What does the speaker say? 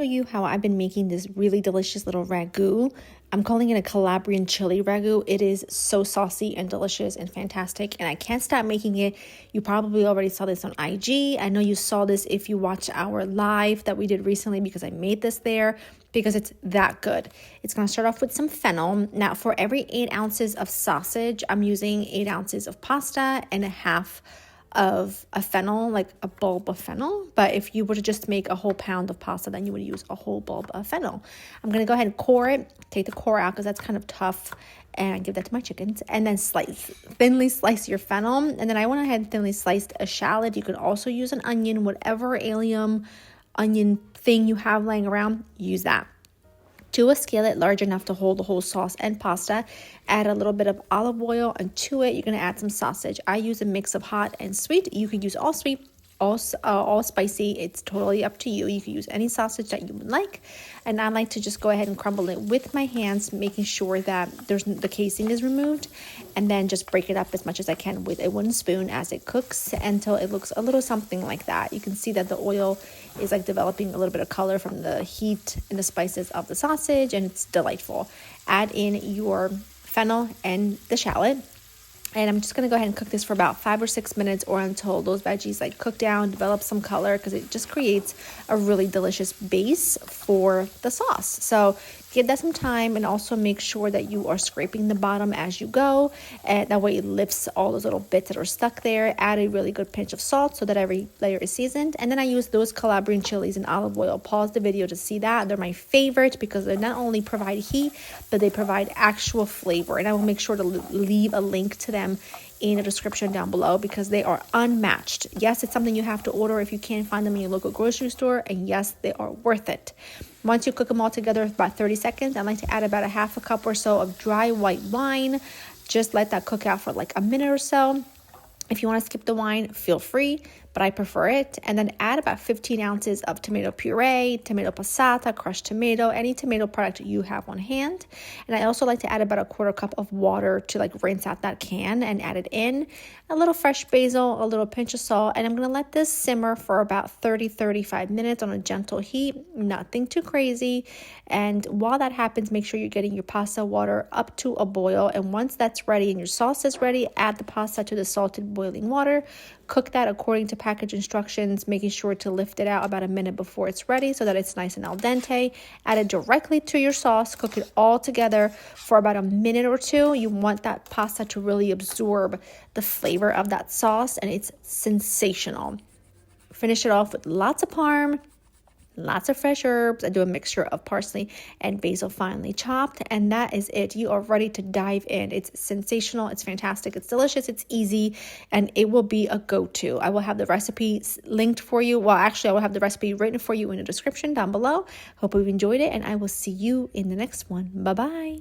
You how I've been making this really delicious little ragu. I'm calling it a Calabrian chili ragu. It is so saucy and delicious and fantastic, and I can't stop making it. You probably already saw this on IG. I know you saw this if you watched our live that we did recently because I made this there because it's that good. It's going to start off with some fennel. Now, for every 8 ounces of sausage, I'm using 8 ounces of pasta and a half of a fennel, like a bulb of fennel. But if you were to just make a whole pound of pasta, then you would use a whole bulb of fennel. I'm going to go ahead and core it, take the core out because that's kind of tough, and give that to my chickens. And then thinly slice your fennel. And then I went ahead and thinly sliced a shallot. You could also use an onion, whatever allium onion thing you have laying around, use that. To a skillet large enough to hold the whole sauce and pasta, add a little bit of olive oil, and to it you're going to add some sausage. I use a mix of hot and sweet. You could use all sweet, all spicy. It's totally up to you. You can use any sausage that you would like, and I like to just go ahead and crumble it with my hands, making sure that the casing is removed, and then just break it up as much as I can with a wooden spoon as it cooks until it looks a little something like that. You can see that the oil is like developing a little bit of color from the heat and the spices of the sausage, and it's delightful. Add in your fennel and the shallot. And I'm just going to go ahead and cook this for about 5 or 6 minutes or until those veggies like cook down, develop some color, because it just creates a really delicious base for the sauce. So give that some time, and also make sure that you are scraping the bottom as you go. And that way it lifts all those little bits that are stuck there. Add a really good pinch of salt so that every layer is seasoned. And then I use those Calabrian chilies and olive oil. Pause the video to see that. They're my favorite because they not only provide heat, but they provide actual flavor. And I will make sure to leave a link to them in the description down below because they are unmatched. Yes, it's something you have to order if you can't find them in your local grocery store, and yes, they are worth it. Once you cook them all together about 30 seconds, I like to add about a half a cup or so of dry white wine. Just let that cook out for like a minute or so. If you want to skip the wine, feel free, but I prefer it. And then add about 15 ounces of tomato puree, tomato passata, crushed tomato, any tomato product you have on hand. And I also like to add about a 1/4 cup of water to like rinse out that can and add it in. A little fresh basil, a little pinch of salt, and I'm going to let this simmer for about 30-35 minutes on a gentle heat, nothing too crazy. And while that happens, make sure you're getting your pasta water up to a boil. And once that's ready and your sauce is ready, add the pasta to the salted boiling water. Cook that according to package instructions, making sure to lift it out about a minute before it's ready so that it's nice and al dente. Add it directly to your sauce. Cook it all together for about a minute or two. You want that pasta to really absorb the flavor of that sauce, and it's sensational. Finish it off with lots of parm, lots of fresh herbs. I do a mixture of parsley and basil finely chopped, and that is it. You are ready to dive in. It's sensational. It's fantastic. It's delicious. It's easy, and it will be a go-to. I will have the recipe linked for you. Well, actually, I will have the recipe written for you in the description down below. Hope you've enjoyed it, and I will see you in the next one. Bye-bye.